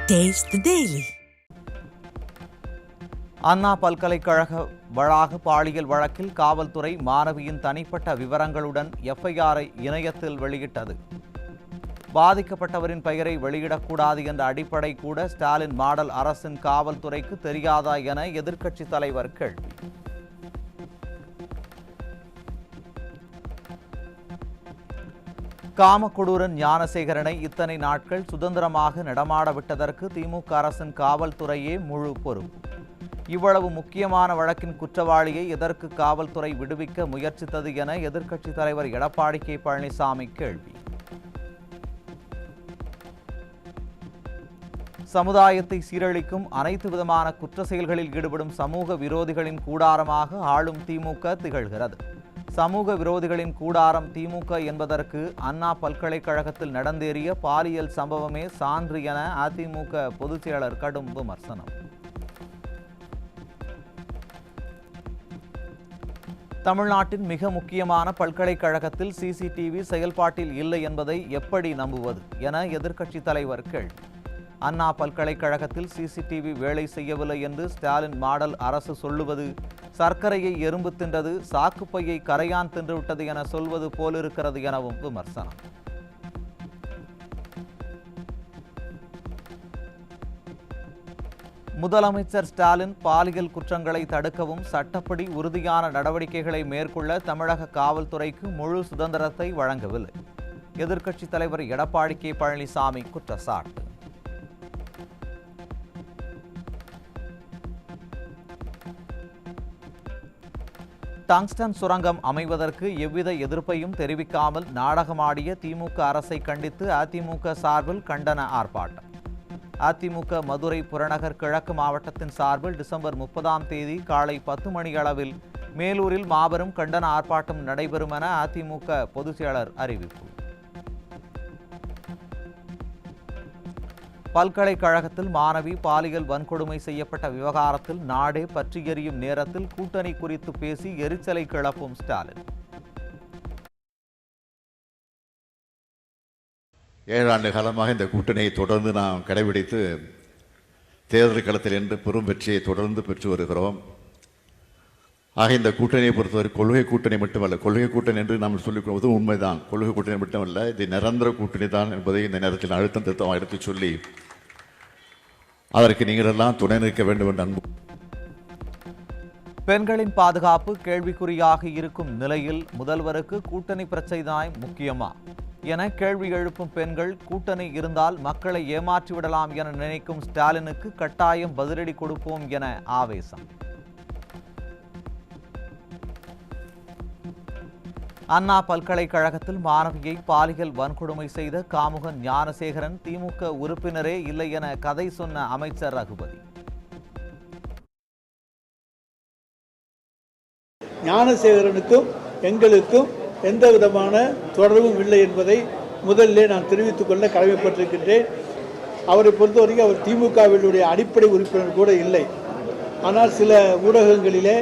Taste the Daily. அண்ணா பல்கலைக்கழக வளாக பாலியல் வழக்கில் காவல்துறை மாணவியின் தனிப்பட்ட விவரங்களுடன் எஃப்ஐஆரை இணையத்தில் வெளியிட்டது. பாதிக்கப்பட்டவரின் பெயரை வெளியிடக்கூடாது என்ற அடிப்படை கூட ஸ்டாலின் மாடல் அரசின் காவல்துறைக்கு தெரியாதா என எதிர்க்கட்சித் தலைவர் கேள்வி. காமக்கொடூரன் ஞானசேகரனை இத்தனை நாட்கள் சுதந்திரமாக நடமாட விட்டதற்கு திமுக அரசின் காவல்துறையே முழு பொறுப்பு. இவ்வளவு முக்கியமான வழக்கின் குற்றவாளியை எதற்கு காவல்துறை விடுவிக்க முயற்சித்தது என எதிர்க்கட்சித் தலைவர் எடப்பாடி கே பழனிசாமி கேள்வி. சமுதாயத்தை சீரழிக்கும் அனைத்து விதமான குற்ற செயல்களில் ஈடுபடும் சமூக விரோதிகளின் கூடாரமாக ஆளும் திமுக திகழ்கிறது. சமூக விரோதிகளின் கூடாரம் திமுக என்பதற்கு அண்ணா பல்கலைக்கழகத்தில் நடந்தேறிய பாலியல் சம்பவமே சான்று என அதிமுக பொதுச் செயலர் கடும் விமர்சனம். தமிழ்நாட்டின் மிக முக்கியமான பல்கலைக்கழகத்தில் சிசிடிவி செயல்பாட்டில் இல்லை என்பதை எப்படி நம்புவது என எதிர்க்கட்சித் தலைவர் கேள்வி. அண்ணா பல்கலைக்கழகத்தில் சிசிடிவி வேலை செய்யவில்லை என்று ஸ்டாலின் மாடல் அரசு சொல்லுவது சர்க்கரையை எறும்பு தின்றது, சாக்குப்பையை கரையான் தின்றுவிட்டது என சொல்வது போலிருக்கிறது எனவும் விமர்சனம். முதலமைச்சர் ஸ்டாலின் பாலியல் குற்றங்களை தடுக்கவும் சட்டப்படி உறுதியான நடவடிக்கைகளை மேற்கொள்ள தமிழக காவல்துறைக்கு முழு சுதந்திரத்தை வழங்கவில்லை. எதிர்க்கட்சித் தலைவர் எடப்பாடி கே பழனிசாமி குற்றச்சாட்டு. டங்ஸ்டன் சுரங்கம் அமைவதற்கு எவ்வித எதிர்ப்பையும் தெரிவிக்காமல் நாடகமாடிய திமுக அரசை கண்டித்து அதிமுக சார்பில் கண்டன ஆர்ப்பாட்டம். அதிமுக மதுரை புறநகர் கிழக்கு மாவட்டத்தின் சார்பில் டிசம்பர் 30 காலை 10 மணியளவில் மேலூரில் மாபெரும் கண்டன ஆர்ப்பாட்டம் நடைபெறும் என அதிமுக பொதுச் செயலர் அறிவிப்பு. பல்கலைக்கழகத்தில் மாணவி பாலியல் வன்கொடுமை செய்யப்பட்ட விவகாரத்தில் நாடே பற்றி எரியும் நேரத்தில் கூட்டணி குறித்து பேசி எரிச்சலை கிளப்பும் ஸ்டாலின். 7 ஆண்டு காலமாக இந்த கூட்டணியை தொடர்ந்து நாம் கடைபிடித்து தேர்தல் களத்தில் என்று பெரும் வெற்றியை தொடர்ந்து பெற்று வருகிறோம். ஆக இந்த கூட்டணியை பொறுத்தவரை கொள்கை கூட்டணி மட்டுமல்ல, கொள்கை கூட்டணி என்று நாம் சொல்லிக் கொள்வது உண்மைதான். கொள்கை கூட்டணி மட்டுமல்ல, இது நிரந்தர கூட்டணி தான் என்பதை இந்த நேரத்தில் அழுத்தம் திருத்தமாக எடுத்து சொல்லி அதற்கு நீங்கள் எல்லாம் துணை நிற்க வேண்டும் என்ற அன்பு. பெண்களின் பாதுகாப்பு கேள்விக்குறியாக இருக்கும் நிலையில் முதல்வருக்கு கூட்டணி பிரச்சனைதான் முக்கியமா என கேள்வி எழுப்பும் பெண்கள், கூட்டணி இருந்தால் மக்களை ஏமாற்றிவிடலாம் என நினைக்கும் ஸ்டாலினுக்கு கட்டாயம் பதிலடி கொடுப்போம் என ஆவேசம். அண்ணா பல்கலைக்கழகத்தில் மாணவியை பாலியல் வன்கொடுமை செய்த காமுகன் ஞானசேகரன் திமுக உறுப்பினரே இல்லை என கதை சொன்ன அமைச்சர் ரகுபதி. ஞானசேகரனுக்கும் எங்களுக்கும் எந்த விதமான தொடர்பும் இல்லை என்பதை முதலிலே நான் தெரிவித்துக் கொள்ள கடமைப்பட்டிருக்கின்றேன். அவரை பொறுத்தவரைக்கும் அவர் திமுகவினுடைய அடிப்படை உறுப்பினர் கூட இல்லை. ஆனால் சில ஊடகங்களிலே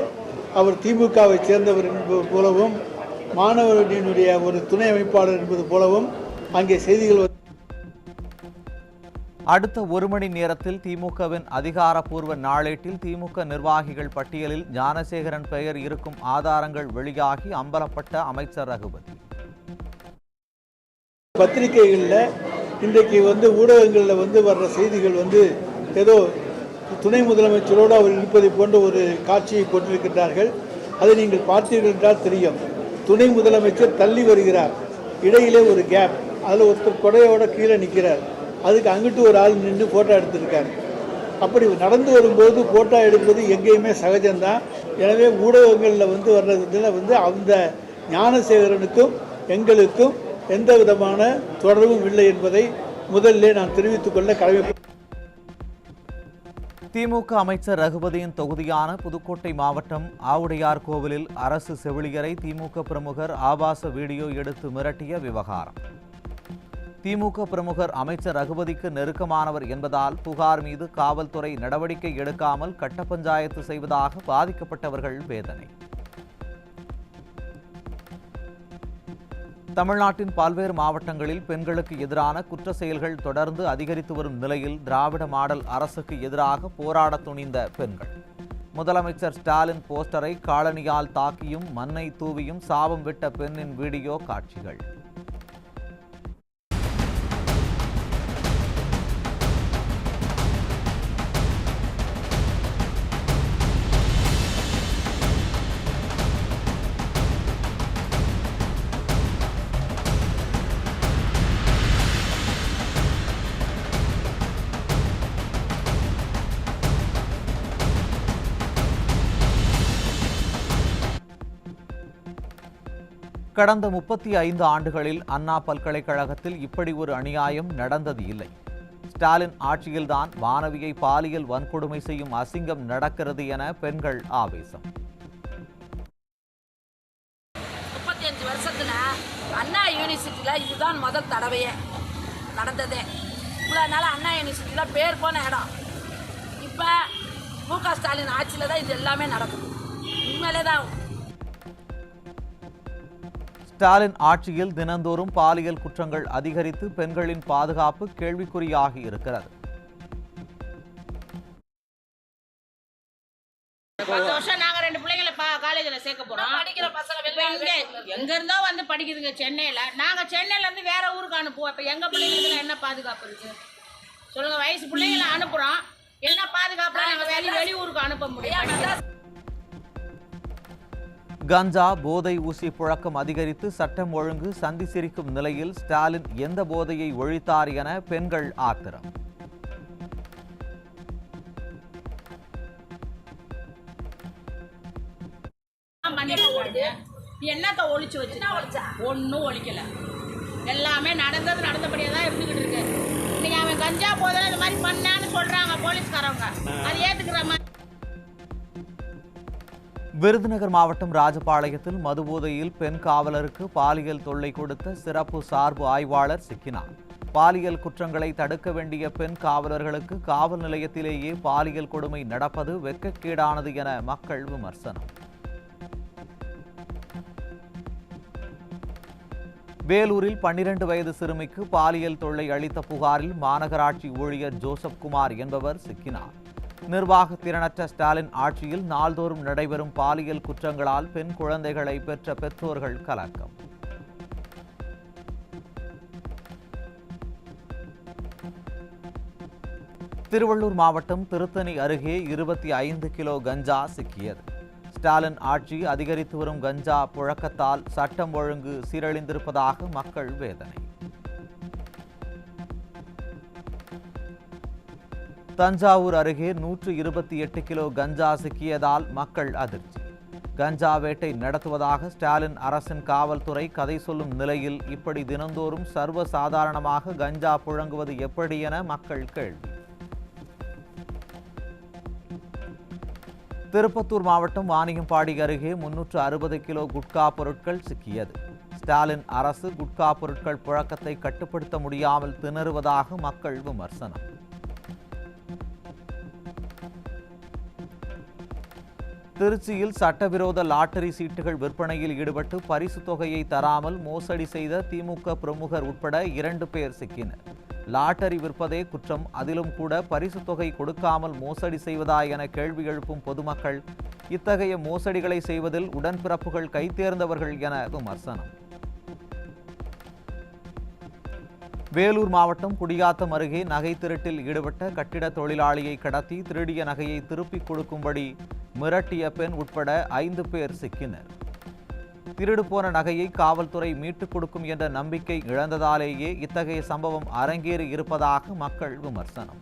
அவர் திமுகவை சேர்ந்தவர் என்பது போலவும் மாணவர்களுடைய ஒரு துணை அமைப்பாளர் என்பது போலவும் அங்கே செய்திகள். அடுத்த 1 மணி நேரத்தில் திமுகவின் அதிகாரப்பூர்வ நாளேட்டில் திமுக நிர்வாகிகள் பட்டியலில் ஞானசேகரன் பெயர் இருக்கும் ஆதாரங்கள் வெளியாகி அம்பலப்பட்ட அமைச்சர் ரகுபதி. பத்திரிகைகளில் இன்றைக்கு ஊடகங்களில் வர்ற செய்திகள் ஏதோ துணை முதலமைச்சரோடு அவர் இருப்பதை போன்ற ஒரு காட்சியை கொண்டிருக்கின்றார்கள். அதை நீங்கள் பார்த்தீர்கள் என்றால் தெரியும். துணை முதலமைச்சர் தள்ளி வருகிறார், இடையிலே ஒரு கேப், அதில் ஒருத்தர் கொடையோட கீழே நிற்கிறார், அதுக்கு அங்கிட்டு ஒரு ஆள் நின்று ஃபோட்டோ எடுத்திருக்கார். அப்படி நடந்து வரும்போது ஃபோட்டோ எடுப்பது எங்கேயுமே சகஜம்தான். எனவே ஊடகங்களில் வர்றதுல அந்த ஞானசேகரனுக்கும் எங்களுக்கும் எந்த விதமான தொடர்பும் இல்லை என்பதை முதலிலே நான் தெரிவித்துக் கொள்ள கடமைப்பட்டேன். திமுக அமைச்சர் ரகுபதியின் தொகுதியான புதுக்கோட்டை மாவட்டம் ஆவுடையார் கோவிலில் அரசு செவிலியரை திமுக பிரமுகர் ஆபாச வீடியோ எடுத்து மிரட்டிய விவகாரம். திமுக பிரமுகர் அமைச்சர் ரகுபதிக்கு நெருக்கமானவர் என்பதால் புகார் மீது காவல்துறை நடவடிக்கை எடுக்காமல் கட்ட பஞ்சாயத்து செய்வதாக பாதிக்கப்பட்டவர்கள் வேதனை. தமிழ்நாட்டின் பல்வேறு மாவட்டங்களில் பெண்களுக்கு எதிரான குற்ற செயல்கள் தொடர்ந்து அதிகரித்து வரும் நிலையில் திராவிட மாடல் அரசுக்கு எதிராக போராட துணிந்த பெண்கள். முதலமைச்சர் ஸ்டாலின் போஸ்டரை காலணியால் தாக்கியும் மண்ணை தூவியும் சாபம் விட்ட பெண்ணின் வீடியோ காட்சிகள். கடந்த 35 ஆண்டுகளில் அண்ணா பல்கலைக்கழகத்தில் இப்படி ஒரு அநியாயம் நடந்தது இல்லை. ஸ்டாலின் ஆட்சியில்தான் மாணவியை பாலியல் வன்கொடுமை செய்யும் அசிங்கம் நடக்கிறது என பெண்கள் ஆவேசம். 35 வருஷத்துல அண்ணா யூனிவர்சிட்டியில் இதுதான் முதல் தடவையே நடந்ததே. இவ்வளோ நாள் அண்ணா யூனிவர்சிட்டியில் பேர் போன இடம். இப்போ மு.க. ஸ்டாலின் ஆட்சியில் தான் இது எல்லாமே நடக்குது. உண்மையிலே தான் ஸ்டாலின் ஆட்சியில் தினந்தோறும் பாலியல் குற்றங்கள் அதிகரித்து பெண்களின் பாதுகாப்பு கேள்விக்குறியாகி இருக்கிறது. 10 வருஷம் நாங்க 2 பிள்ளைங்களை காலேஜில் சேர்க்க போறோம். படிக்கிற பசங்க எங்க இருந்தோ வந்து படிக்குதுங்க சென்னையில. நாங்க சென்னையில இருந்து வேற ஊருக்கு அனுப்புவோம். இப்ப எங்க பிள்ளைங்களுக்கு என்ன பாதுகாப்பு இருக்கு சொல்லுங்க? வயசு பிள்ளைங்களை அனுப்புறோம், என்ன பாதுகாப்புலாம் நாங்க வெளியூருக்கு அனுப்ப முடியும்? கஞ்சா போதை ஊசி புழக்கம் அதிகரித்து சட்டம் ஒழுங்கு சந்தி சிரிக்கும் நிலையில் ஸ்டாலின் எந்த போதையை ஒழித்தார் என பெண்கள் ஆத்திரம். என்னத்த ஒழிச்சு வச்சு ஒன்னும் ஒழிக்கல. எல்லாமே நடந்தபடியே தான் இருந்துகிட்டு இருக்கு. இன்னைக்கு அவன் கஞ்சா போதை இந்த மாதிரி பண்ணான்னு சொல்றாங்க போலீஸ்காரவங்க. அது ஏத்துக்கிற மாதிரி. விருதுநகர் மாவட்டம் ராஜபாளையத்தில் மதுபோதையில் பெண் காவலருக்கு பாலியல் தொல்லை கொடுத்த சிறப்பு சார்பு ஆய்வாளர் சிக்கினார். பாலியல் குற்றங்களை தடுக்க வேண்டிய பெண் காவலர்களுக்கு காவல் நிலையத்திலேயே பாலியல் கொடுமை நடப்பது வெட்கக்கேடானது என மக்கள் விமர்சனம். வேலூரில் 12 வயது சிறுமிக்கு பாலியல் தொல்லை அளித்த புகாரில் மாநகராட்சி ஊழியர் ஜோசப் குமார் என்பவர் சிக்கினார். நிர்வாக திறனற்ற ஸ்டாலின் ஆட்சியில் நாள்தோறும் நடைபெறும் பாலியல் குற்றங்களால் பெண் குழந்தைகளை பெற்ற பெற்றோர்கள் கலக்கம். திருவள்ளூர் மாவட்டம் திருத்தணி அருகே 25 கிலோ கஞ்சா சிக்கியது. ஸ்டாலின் ஆட்சி அதிகரித்து வரும் கஞ்சா புழக்கத்தால் சட்டம் ஒழுங்கு சீரழிந்திருப்பதாக மக்கள் வேதனை. தஞ்சாவூர் அருகே 128 கிலோ கஞ்சா சிக்கியதால் மக்கள் அதிர்ச்சி. கஞ்சா வேட்டை நடத்துவதாக ஸ்டாலின் அரசின் காவல்துறை கதை சொல்லும் நிலையில் இப்படி தினந்தோறும் சர்வசாதாரணமாக கஞ்சா புழங்குவது எப்படி என மக்கள் கேள்வி. திருப்பத்தூர் மாவட்டம் வாணியம்பாடி அருகே 360 கிலோ குட்கா பொருட்கள் சிக்கியது. ஸ்டாலின் அரசு குட்கா பொருட்கள் புழக்கத்தை கட்டுப்படுத்த முடியாமல் திணறுவதாக மக்கள் விமர்சனம். திருச்சியில் சட்டவிரோத லாட்டரி சீட்டுகள் விற்பனையில் ஈடுபட்டு பரிசு தொகையை தராமல் மோசடி செய்த திமுக பிரமுகர் உட்பட 2 பேர் சிக்கினர். லாட்டரி விற்பதே குற்றம், அதிலும் கூட பரிசு தொகை கொடுக்காமல் மோசடி செய்வதா என கேள்வி எழுப்பும் பொதுமக்கள் இத்தகைய மோசடிகளை செய்வதில் உடன்பிறப்புகள் கைதேர்ந்தவர்கள் என விமர்சனம். வேலூர் மாவட்டம் குடியாத்தம் அருகே நகை திருட்டில் ஈடுபட்ட கட்டிட தொழிலாளியை கடத்தி திருடிய நகையை திருப்பிக் கொடுக்கும்படி மிரட்டிய பெண் உட்பட 5 பேர் சிக்கினர். திருடு போன நகையை காவல்துறை மீட்டுக் கொடுக்கும் என்ற நம்பிக்கை இழந்ததாலேயே இத்தகைய சம்பவம் அரங்கேறி இருப்பதாக மக்கள் விமர்சனம்.